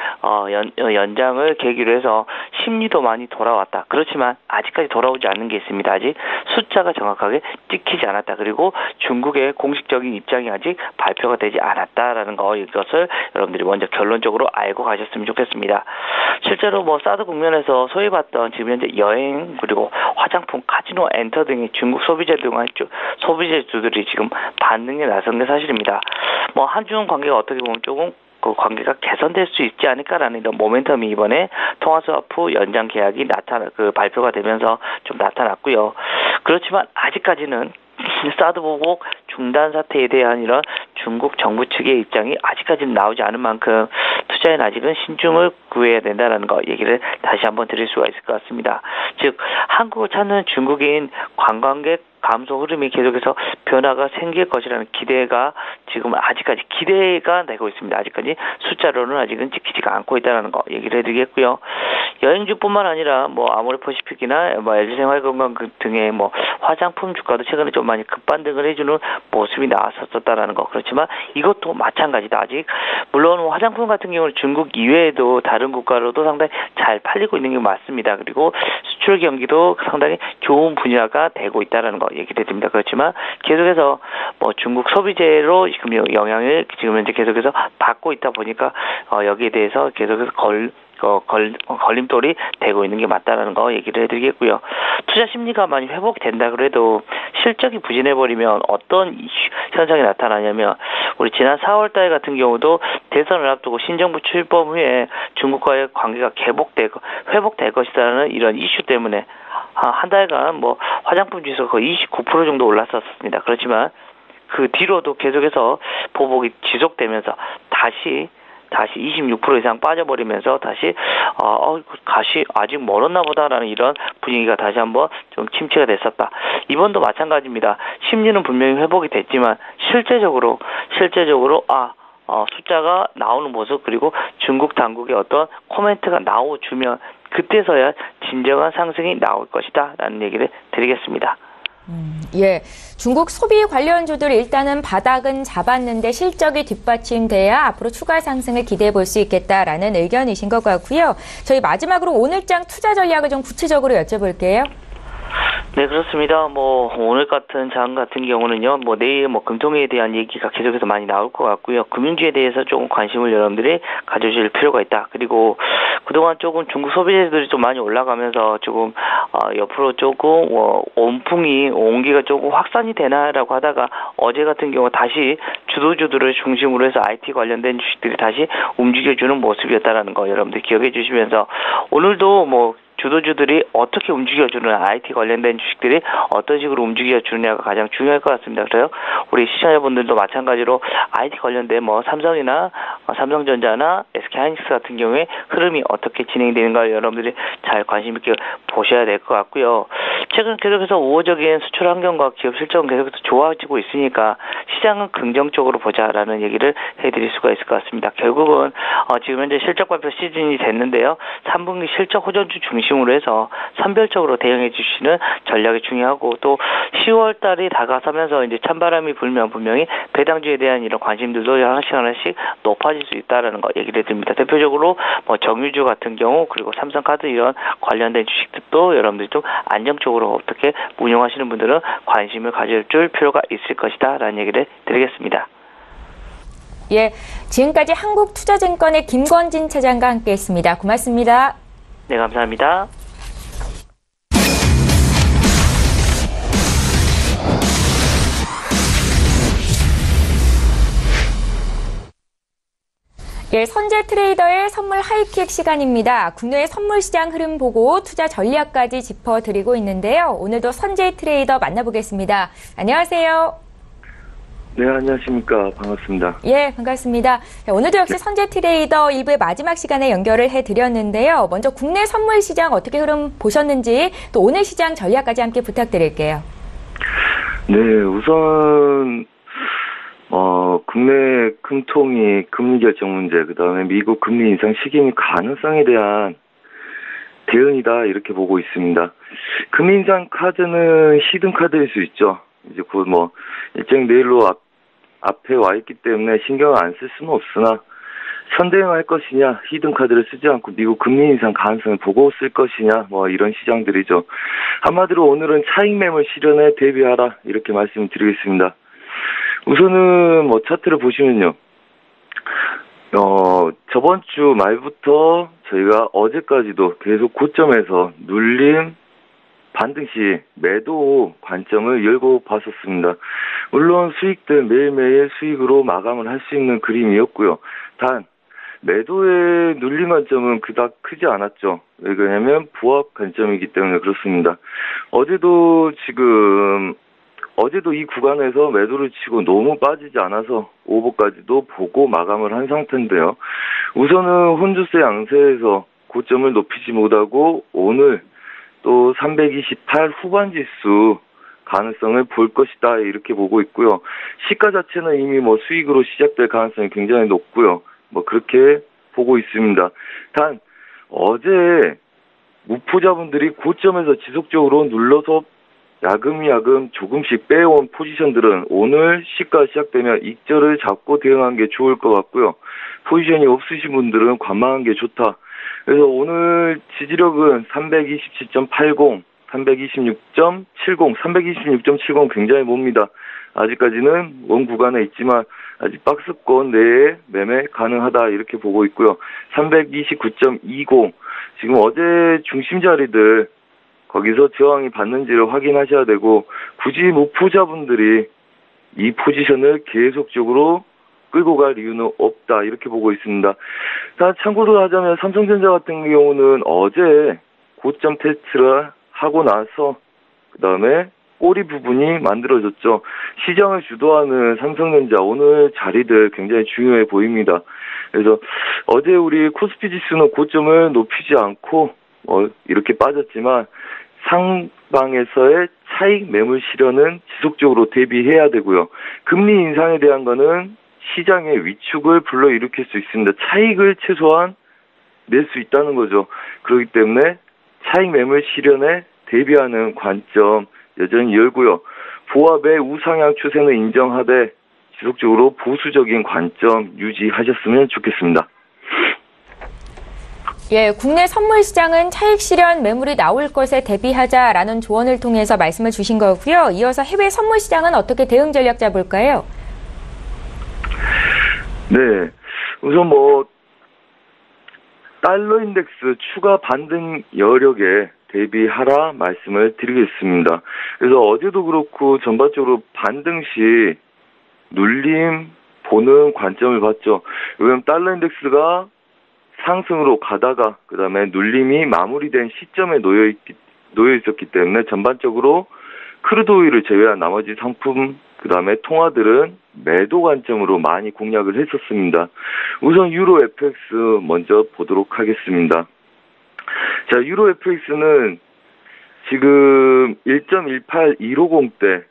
연장을 계기로 해서 심리도 많이 돌아왔다. 그렇지만 아직까지 돌아오지 않는 게 있습니다. 아직 숫자가 정확하게 찍히지 않았다. 그리고 중국의 공식적인 입장이 아직 발표가 되지 않았다라는 이것을 여러분들이 먼저 결론적으로 알고 가셨으면 좋겠습니다. 실제로 사드 국면에서 소외받던 지금 현재 여행 그리고 화장품, 카지노, 엔터 등의 중국 소비재주들이 지금 반등에 나선 게 사실입니다. 한중 관계가 어떻게 보면 조금 그 관계가 개선될 수 있지 않을까라는 이런 모멘텀이 이번에 통화스와프 연장 계약이 발표가 되면서 좀 나타났고요. 그렇지만 아직까지는 사드 보복 중단 사태에 대한 이런 중국 정부 측의 입장이 아직까지는 나오지 않은 만큼 투자에는 아직은 신중을 구해야 된다는 거 얘기를 다시 한번 드릴 수가 있을 것 같습니다. 즉 한국을 찾는 중국인 관광객 감소 흐름이 계속해서 변화가 생길 것이라는 기대가 지금 아직까지 기대가 되고 있습니다. 아직까지 숫자로는 아직은 찍히지가 않고 있다는 거 얘기를 해드리겠고요. 여행주뿐만 아니라 뭐 아모레퍼시픽이나 뭐 LG생활건강 등의 뭐 화장품 주가도 최근에 좀 많이 급반등을 해주는 모습이 나왔었다라는 거. 그렇지만 이것도 마찬가지다. 아직 물론 화장품 같은 경우는 중국 이외에도 다른 국가로도 상당히 잘 팔리고 있는 게 맞습니다. 그리고 수출 경기도 상당히 좋은 분야가 되고 있다는 거 얘기를 해드립니다. 그렇지만 계속해서 뭐 중국 소비재로 지금 영향을 지금 현재 계속해서 받고 있다 보니까 여기에 대해서 계속해서 걸림돌이 되고 있는 게 맞다라는 거 얘기를 해드리겠고요. 투자 심리가 많이 회복이 된다 그래도 실적이 부진해버리면 어떤 현상이 나타나냐면 우리 지난 4월달 같은 경우도 대선을 앞두고 신정부 출범 후에 중국과의 관계가 회복될 것이라는 이런 이슈 때문에 한 달간 뭐 화장품 지수가 거의 29% 정도 올랐었습니다. 그렇지만 그 뒤로도 계속해서 보복이 지속되면서 다시 26% 이상 빠져버리면서 다시 아직 멀었나 보다라는 이런 분위기가 다시 한번 좀 침체가 됐었다. 이번도 마찬가지입니다. 심리는 분명히 회복이 됐지만 실제적으로 숫자가 나오는 모습 그리고 중국 당국의 어떤 코멘트가 나와주면 그때서야 진정한 상승이 나올 것이다 라는 얘기를 드리겠습니다. 예, 중국 소비 관련주들 일단은 바닥은 잡았는데 실적이 뒷받침돼야 앞으로 추가 상승을 기대해 볼 수 있겠다라는 의견이신 것 같고요. 저희 마지막으로 오늘장 투자 전략을 좀 구체적으로 여쭤볼게요. 네, 그렇습니다. 뭐 오늘 같은 장 같은 경우는요, 뭐 내일 뭐 금통에 대한 얘기가 계속해서 많이 나올 것 같고요. 금융주에 대해서 조금 관심을 여러분들이 가져주실 필요가 있다. 그리고 그동안 조금 중국 소비재들이 좀 많이 올라가면서 조금 옆으로 조금 온기가 조금 확산이 되나라고 하다가 어제 같은 경우 다시 주도주들을 중심으로 해서 IT 관련된 주식들이 다시 움직여주는 모습이었다라는 거 여러분들 기억해 주시면서 오늘도 뭐 주도주들이 어떻게 움직여주는 IT 관련된 주식들이 어떤 식으로 움직여주느냐가 가장 중요할 것 같습니다. 그래서 우리 시청자분들도 마찬가지로 IT 관련된 뭐 삼성이나 삼성전자나 SK하이닉스 같은 경우에 흐름이 어떻게 진행되는가 여러분들이 잘 관심 있게 보셔야 될 것 같고요. 최근 계속해서 우호적인 수출 환경과 기업 실적은 계속해서 좋아지고 있으니까 시장은 긍정적으로 보자라는 얘기를 해드릴 수가 있을 것 같습니다. 결국은 지금 현재 실적 발표 시즌이 됐는데요. 3분기 실적 호전주 중심으로 해서 선별적으로 대응해 주시는 전략이 중요하고 또 10월 달이 다가서면서 이제 찬바람이 불면 분명히 배당주에 대한 이런 관심들도 하나씩 높아질 수 있다라는 거 얘기를 드립니다. 대표적으로 뭐 정유주 같은 경우 그리고 삼성카드 이런 관련된 주식들도 여러분들이 좀 안정적으로 어떻게 운용하시는 분들은 관심을 가질 필요가 있을 것이다라는 얘기를 드리겠습니다. 예, 지금까지 한국투자증권의 김건진 차장과 함께했습니다. 고맙습니다. 네, 감사합니다. 예, 선재 트레이더의 선물 하이킥 시간입니다. 국내의 선물 시장 흐름 보고 투자 전략까지 짚어드리고 있는데요. 오늘도 선재 트레이더 만나보겠습니다. 안녕하세요. 네, 안녕하십니까. 반갑습니다. 예, 반갑습니다. 오늘도 역시 선재 트레이더 1부의 마지막 시간에 연결을 해드렸는데요. 먼저 국내 선물 시장 어떻게 흐름 보셨는지 또 오늘 시장 전략까지 함께 부탁드릴게요. 네, 우선 국내 금통위 금리 결정 문제, 그다음에 미국 금리 인상 시기 가능성에 대한 대응이다 이렇게 보고 있습니다. 금리 인상 카드는 히든 카드일 수 있죠. 이제 곧 뭐 일정 내일로 앞에 와 있기 때문에 신경을 안 쓸 수는 없으나 선대응할 것이냐, 히든 카드를 쓰지 않고 미국 금리 인상 가능성을 보고 쓸 것이냐, 뭐 이런 시장들이죠. 한마디로 오늘은 차익 매물 실현에 대비하라 이렇게 말씀을 드리겠습니다. 우선은 뭐 차트를 보시면요. 저번 주 말부터 저희가 어제까지도 계속 고점에서 눌림, 반등 시 매도 관점을 열고 봤었습니다. 물론 수익들 매일매일 수익으로 마감을 할 수 있는 그림이었고요. 단 매도의 눌림 관점은 그닥 크지 않았죠. 왜냐하면 부합 관점이기 때문에 그렇습니다. 어제도 이 구간에서 매도를 치고 너무 빠지지 않아서 오버까지도 보고 마감을 한 상태인데요. 우선은 혼주세 양세에서 고점을 높이지 못하고 오늘 또 328 후반 지수 가능성을 볼 것이다 이렇게 보고 있고요. 시가 자체는 이미 수익으로 시작될 가능성이 굉장히 높고요. 그렇게 보고 있습니다. 단 어제 무포자분들이 고점에서 지속적으로 눌러서 야금야금 조금씩 빼온 포지션들은 오늘 시가 시작되면 익절을 잡고 대응한 게 좋을 것 같고요. 포지션이 없으신 분들은 관망한 게 좋다. 그래서 오늘 지지력은 327.80, 326.70, 326.70 굉장히 멉니다. 아직까지는 원 구간에 있지만 아직 박스권 내에 매매 가능하다 이렇게 보고 있고요. 329.20, 지금 어제 중심 자리들 거기서 저항이 받는지를 확인하셔야 되고, 굳이 무포자분들이 이 포지션을 계속적으로 끌고 갈 이유는 없다 이렇게 보고 있습니다. 참고로 하자면 삼성전자 같은 경우는 어제 고점 테스트를 하고 나서 그 다음에 꼬리 부분이 만들어졌죠. 시장을 주도하는 삼성전자 오늘 자리들 굉장히 중요해 보입니다. 그래서 어제 우리 코스피 지수는 고점을 높이지 않고 이렇게 빠졌지만 상방에서의 차익 매물 실현은 지속적으로 대비해야 되고요. 금리 인상에 대한 거는 시장의 위축을 불러일으킬 수 있습니다. 차익을 최소한 낼 수 있다는 거죠. 그렇기 때문에 차익 매물 실현에 대비하는 관점 여전히 열고요. 보합의 우상향 추세는 인정하되 지속적으로 보수적인 관점 유지하셨으면 좋겠습니다. 예, 국내 선물 시장은 차익 실현 매물이 나올 것에 대비하자라는 조언을 통해서 말씀을 주신 거고요. 이어서 해외 선물 시장은 어떻게 대응 전략 잡을까요? 네, 우선 달러 인덱스 추가 반등 여력에 대비하라 말씀을 드리겠습니다. 그래서 어제도 그렇고 전반적으로 반등 시 눌림 보는 관점을 봤죠. 왜냐하면 달러 인덱스가 상승으로 가다가 그 다음에 눌림이 마무리된 시점에 놓여 있었기 때문에 전반적으로 크루드 오일을 제외한 나머지 상품 그 다음에 통화들은 매도 관점으로 많이 공략을 했었습니다. 우선 유로 FX 먼저 보도록 하겠습니다. 자, 유로 FX는 지금 1.18150대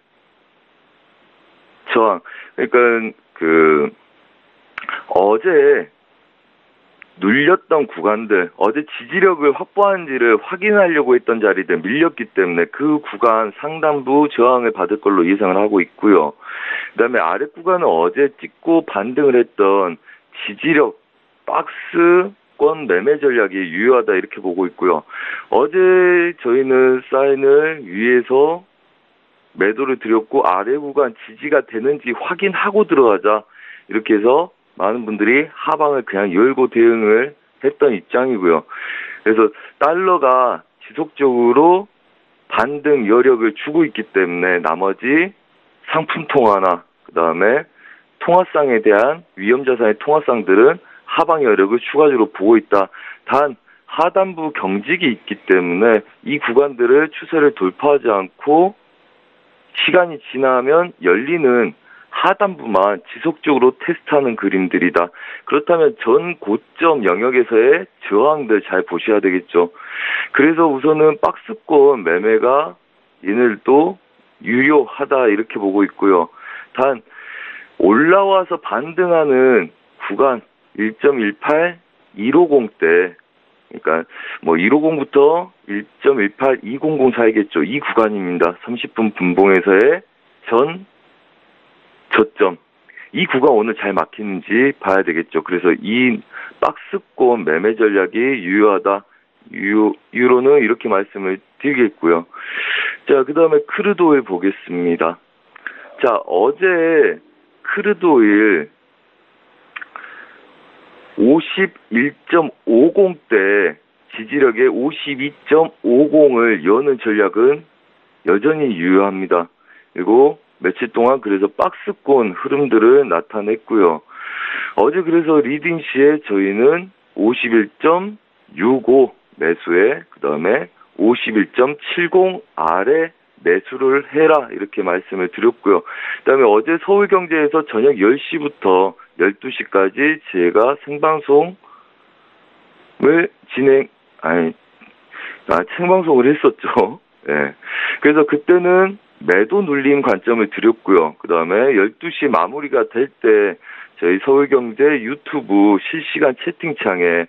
저항, 그러니까 어제 눌렸던 구간들, 어제 지지력을 확보한지를 확인하려고 했던 자리들 밀렸기 때문에 그 구간 상단부 저항을 받을 걸로 예상을 하고 있고요. 그 다음에 아래 구간은 어제 찍고 반등을 했던 지지력 박스권 매매 전략이 유효하다 이렇게 보고 있고요. 어제 저희는 사인을 위에서 매도를 드렸고 아래 구간 지지가 되는지 확인하고 들어가자 이렇게 해서 많은 분들이 하방을 그냥 열고 대응을 했던 입장이고요. 그래서 달러가 지속적으로 반등 여력을 주고 있기 때문에 나머지 상품 통화나 그 다음에 통화상에 대한 위험자산의 통화상들은 하방 여력을 추가적으로 보고 있다. 단 하단부 경직이 있기 때문에 이 구간들을 추세를 돌파하지 않고 시간이 지나면 열리는 하단부만 지속적으로 테스트하는 그림들이다. 그렇다면 전 고점 영역에서의 저항들 잘 보셔야 되겠죠. 그래서 우선은 박스권 매매가 얘네들도 유효하다 이렇게 보고 있고요. 단 올라와서 반등하는 구간 1.18250대 그러니까 150부터 1.18200 사이겠죠. 이 구간입니다. 30분 분봉에서의 전 저점. 이 구간 오늘 잘 막히는지 봐야 되겠죠. 그래서 이 박스권 매매 전략이 유효하다. 유로는 이렇게 말씀을 드리겠고요. 자, 그 다음에 크루드 오일 보겠습니다. 자, 어제 크루드 오일 51.50대 지지력의 52.50을 여는 전략은 여전히 유효합니다. 그리고 며칠 동안 그래서 박스권 흐름들을 나타냈고요. 어제 그래서 리딩 시에 저희는 51.65 매수에 그 다음에 51.70 아래 매수를 해라 이렇게 말씀을 드렸고요. 그 다음에 어제 서울경제에서 저녁 10시부터 12시까지 제가 생방송을 생방송을 했었죠. 예. 그래서 그때는 매도 눌림 관점을 드렸고요. 그 다음에 12시 마무리가 될 때 저희 서울경제 유튜브 실시간 채팅창에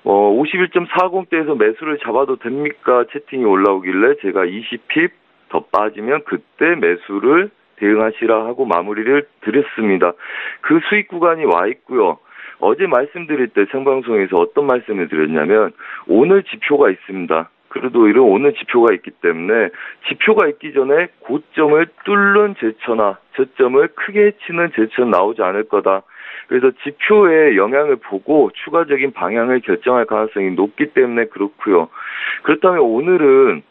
51.40대에서 매수를 잡아도 됩니까? 채팅이 올라오길래 제가 20핍 더 빠지면 그때 매수를 대응하시라 하고 마무리를 드렸습니다. 그 수익 구간이 와 있고요. 어제 말씀드릴 때 생방송에서 어떤 말씀을 드렸냐면 오늘 지표가 있습니다. 그래도 오늘 지표가 있기 때문에 지표가 있기 전에 고점을 뚫는 제쳐나 저점을 크게 치는 제쳐는 나오지 않을 거다. 그래서 지표의 영향을 보고 추가적인 방향을 결정할 가능성이 높기 때문에 그렇고요. 그렇다면 오늘은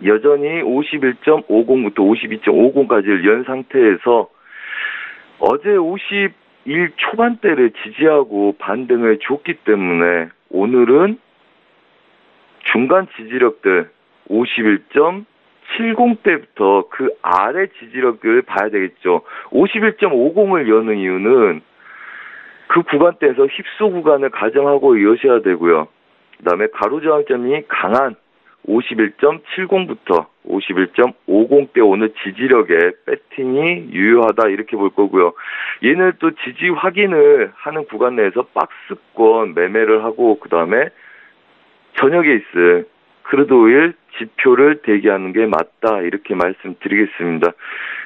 여전히 51.50부터 52.50까지를 연 상태에서 어제 51 초반대를 지지하고 반등을 줬기 때문에 오늘은 중간 지지력들 51.70대부터 그 아래 지지력들을 봐야 되겠죠. 51.50을 여는 이유는 그 구간대에서 휩소 구간을 가정하고 이어셔야 되고요. 그 다음에 가로저항점이 강한 51.70부터 51.50대 오늘 지지력에 배팅이 유효하다 이렇게 볼 거고요. 얘는 또 지지 확인을 하는 구간 내에서 박스권 매매를 하고 그 다음에 저녁에 있을 크루드 오일 지표를 대기하는 게 맞다 이렇게 말씀드리겠습니다.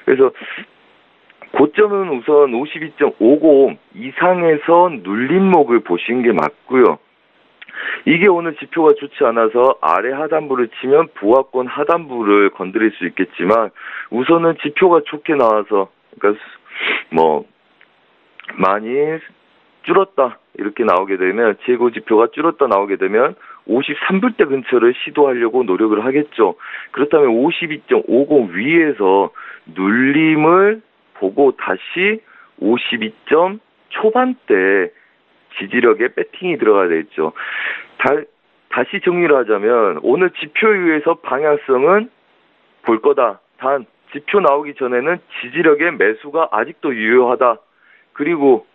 그래서 고점은 우선 52.50 이상에서 눌림목을 보시는 게 맞고요. 이게 오늘 지표가 좋지 않아서 아래 하단부를 치면 부하권 하단부를 건드릴 수 있겠지만 우선은 지표가 좋게 나와서 그러니까 많이 줄었다 이렇게 나오게 되면 재고 지표가 줄었다 나오게 되면 53불대 근처를 시도하려고 노력을 하겠죠. 그렇다면 52.50 위에서 눌림을 보고 다시 52점 초반대 지지력에 배팅이 들어가야 되겠죠. 다시 정리를 하자면 오늘 지표 이후에서 방향성은 볼 거다. 단 지표 나오기 전에는 지지력의 매수가 아직도 유효하다. 그리고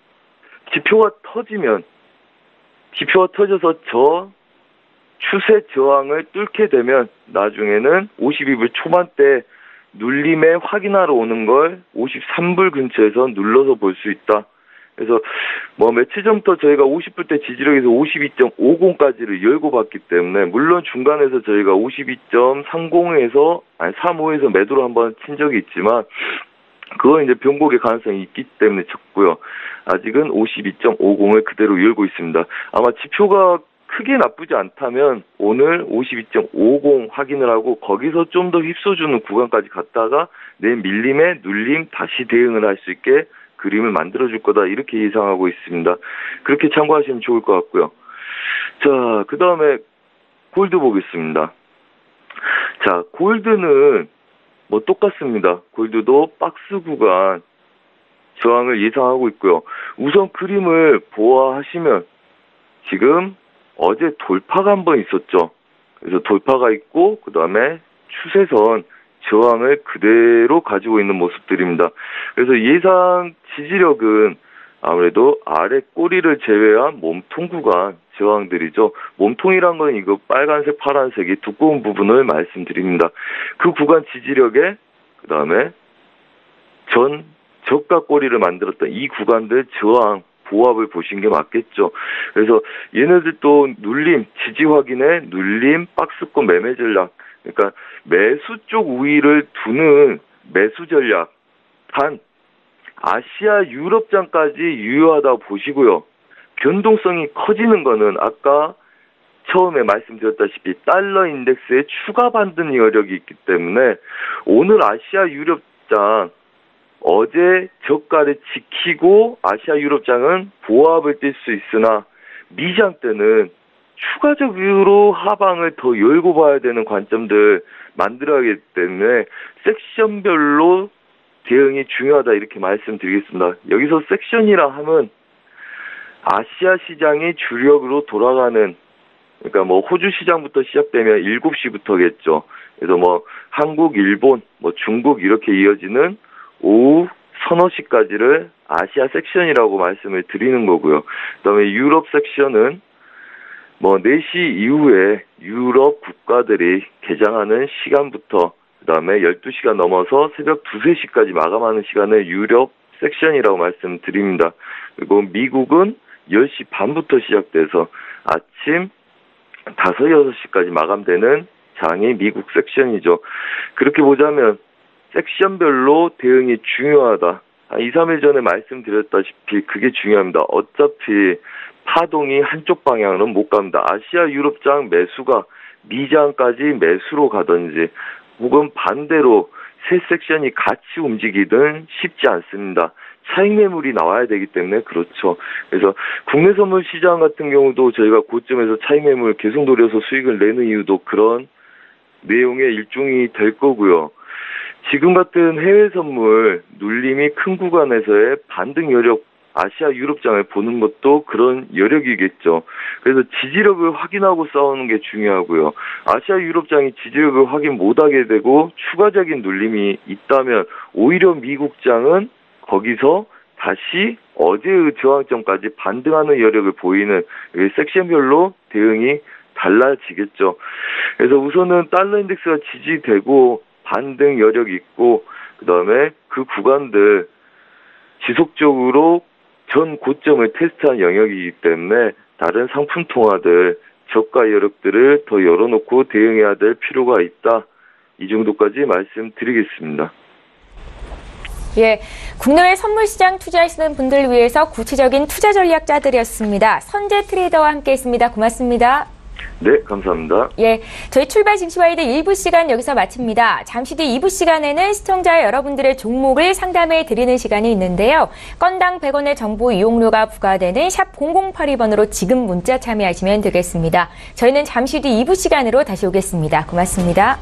지표가 터져서 저 추세 저항을 뚫게 되면 나중에는 52불 초반대 눌림에 확인하러 오는 걸 53불 근처에서 눌러서 볼 수 있다. 그래서 며칠 전부터 저희가 50불대 지지력에서 52.50까지를 열고 봤기 때문에 물론 중간에서 저희가 52.30에서 35에서 매도를 한번 친 적이 있지만 그건 이제 변곡의 가능성이 있기 때문에 쳤고요. 아직은 52.50을 그대로 열고 있습니다. 아마 지표가 크게 나쁘지 않다면 오늘 52.50 확인을 하고 거기서 좀 더 휩써주는 구간까지 갔다가 내 밀림에 눌림 다시 대응을 할 수 있게 그림을 만들어줄 거다 이렇게 예상하고 있습니다. 그렇게 참고하시면 좋을 것 같고요. 자, 그 다음에 골드 보겠습니다. 자, 골드는 똑같습니다. 골드도 박스 구간 저항을 예상하고 있고요. 우선 그림을 보아하시면 지금 어제 돌파가 한번 있었죠. 그래서 돌파가 있고 그 다음에 추세선 저항을 그대로 가지고 있는 모습들입니다. 그래서 예상 지지력은 아무래도 아래 꼬리를 제외한 몸통 구간 저항들이죠. 몸통이란 건 이거 빨간색, 파란색이 두꺼운 부분을 말씀드립니다. 그 구간 지지력에 그 다음에 저가 꼬리를 만들었던 이 구간들 저항 보합을 보신 게 맞겠죠. 그래서 얘네들 또 눌림, 지지 확인에 눌림, 박스권 매매 전략. 그러니까 매수 쪽 우위를 두는 매수 전략. 단 아시아 유럽장까지 유효하다고 보시고요. 변동성이 커지는 거는 아까 처음에 말씀드렸다시피 달러 인덱스의 추가 반등 여력이 있기 때문에 오늘 아시아 유럽장 어제 저가를 지키고 아시아 유럽장은 보합을 뛸 수 있으나 미장 때는 추가적으로 하방을 더 열고 봐야 되는 관점들 만들어야 하기 때문에 섹션별로 대응이 중요하다 이렇게 말씀드리겠습니다. 여기서 섹션이라 하면 아시아 시장이 주력으로 돌아가는 그러니까 호주 시장부터 시작되면 7시부터겠죠. 그래서 한국, 일본, 중국 이렇게 이어지는 오후 서너 시까지를 아시아 섹션이라고 말씀을 드리는 거고요. 그다음에 유럽 섹션은 4시 이후에 유럽 국가들이 개장하는 시간부터 그다음에 12시가 넘어서 새벽 2, 3시까지 마감하는 시간을 유럽 섹션이라고 말씀드립니다. 그리고 미국은 10시 반부터 시작돼서 아침 5, 6시까지 마감되는 장이 미국 섹션이죠. 그렇게 보자면 섹션별로 대응이 중요하다. 한 2, 3일 전에 말씀드렸다시피 그게 중요합니다. 어차피 파동이 한쪽 방향으로는 못 갑니다. 아시아 유럽장 매수가 미장까지 매수로 가든지 혹은 반대로 세 섹션이 같이 움직이든 쉽지 않습니다. 차익 매물이 나와야 되기 때문에 그렇죠. 그래서 국내 선물 시장 같은 경우도 저희가 고점에서 차익 매물 계속 노려서 수익을 내는 이유도 그런 내용의 일종이 될 거고요. 지금 같은 해외 선물 눌림이 큰 구간에서의 반등 여력, 아시아 유럽장을 보는 것도 그런 여력이겠죠. 그래서 지지력을 확인하고 싸우는 게 중요하고요. 아시아 유럽장이 지지력을 확인 못하게 되고 추가적인 눌림이 있다면 오히려 미국장은 거기서 다시 어제의 저항점까지 반등하는 여력을 보이는 섹션별로 대응이 달라지겠죠. 그래서 우선은 달러 인덱스가 지지되고 반등 여력이 있고 그다음에 그 구간들 지속적으로 전 고점을 테스트한 영역이기 때문에 다른 상품 통화들 저가 여력들을 더 열어놓고 대응해야 될 필요가 있다. 이 정도까지 말씀드리겠습니다. 예, 국내외 선물시장 투자하시는 분들을 위해서 구체적인 투자 전략 짜드렸습니다. 선재 트레이더와 함께했습니다. 고맙습니다. 네, 감사합니다. 예, 저희 출발 증시와이드 1부 시간 여기서 마칩니다. 잠시 뒤 2부 시간에는 시청자 여러분들의 종목을 상담해 드리는 시간이 있는데요. 건당 100원의 정보 이용료가 부과되는 샵 0082번으로 지금 문자 참여하시면 되겠습니다. 저희는 잠시 뒤 2부 시간으로 다시 오겠습니다. 고맙습니다.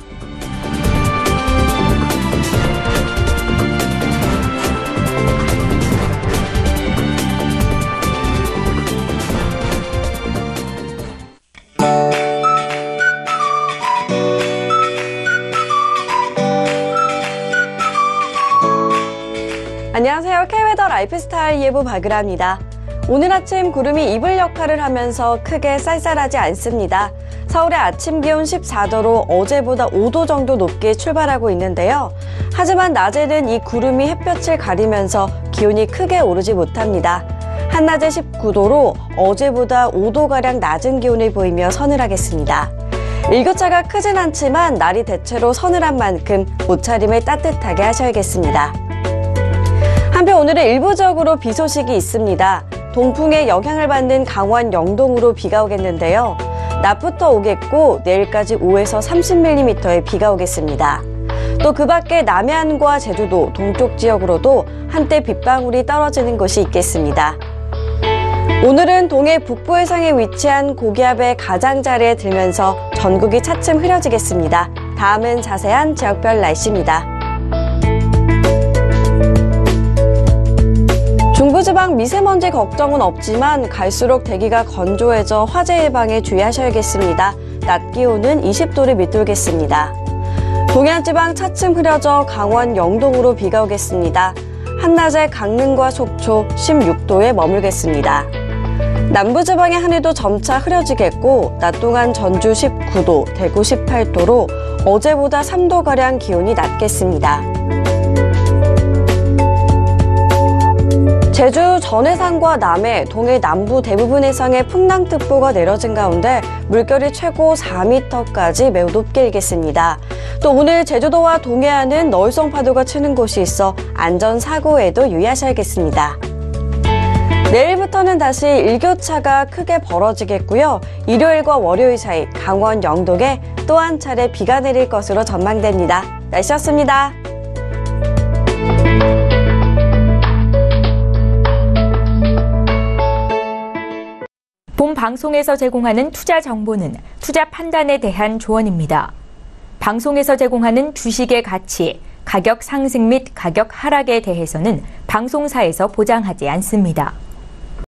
안녕하세요. K웨더 라이프스타일 예보 박은하입니다. 오늘 아침 구름이 이불 역할을 하면서 크게 쌀쌀하지 않습니다. 서울의 아침 기온 14도로 어제보다 5도 정도 높게 출발하고 있는데요. 하지만 낮에는 이 구름이 햇볕을 가리면서 기온이 크게 오르지 못합니다. 한낮에 19도로 어제보다 5도가량 낮은 기온을 보이며 서늘하겠습니다. 일교차가 크진 않지만 날이 대체로 서늘한 만큼 옷차림을 따뜻하게 하셔야겠습니다. 한편 오늘은 일부적으로 비 소식이 있습니다. 동풍의 영향을 받는 강원 영동으로 비가 오겠는데요. 낮부터 오겠고 내일까지 5에서 30mm의 비가 오겠습니다. 또 그 밖에 남해안과 제주도 동쪽 지역으로도 한때 빗방울이 떨어지는 곳이 있겠습니다. 오늘은 동해 북부 해상에 위치한 고기압의 가장자리에 들면서 전국이 차츰 흐려지겠습니다. 다음은 자세한 지역별 날씨입니다. 중부지방 미세먼지 걱정은 없지만 갈수록 대기가 건조해져 화재 예방에 주의하셔야겠습니다. 낮 기온은 20도를 밑돌겠습니다. 동해안지방 차츰 흐려져 강원 영동으로 비가 오겠습니다. 한낮에 강릉과 속초 16도에 머물겠습니다. 남부지방의 하늘도 점차 흐려지겠고 낮 동안 전주 19도, 대구 18도로 어제보다 3도가량 기온이 낮겠습니다. 제주 전해상과 남해, 동해 남부 대부분 해상에 풍랑특보가 내려진 가운데 물결이 최고 4m까지 매우 높게 일겠습니다. 또 오늘 제주도와 동해안은 너울성 파도가 치는 곳이 있어 안전사고에도 유의하셔야겠습니다. 내일부터는 다시 일교차가 크게 벌어지겠고요. 일요일과 월요일 사이 강원 영동에 또 한 차례 비가 내릴 것으로 전망됩니다. 날씨였습니다. 본 방송에서 제공하는 투자 정보는 투자 판단에 대한 조언입니다. 방송에서 제공하는 주식의 가치, 가격 상승 및 가격 하락에 대해서는 방송사에서 보장하지 않습니다.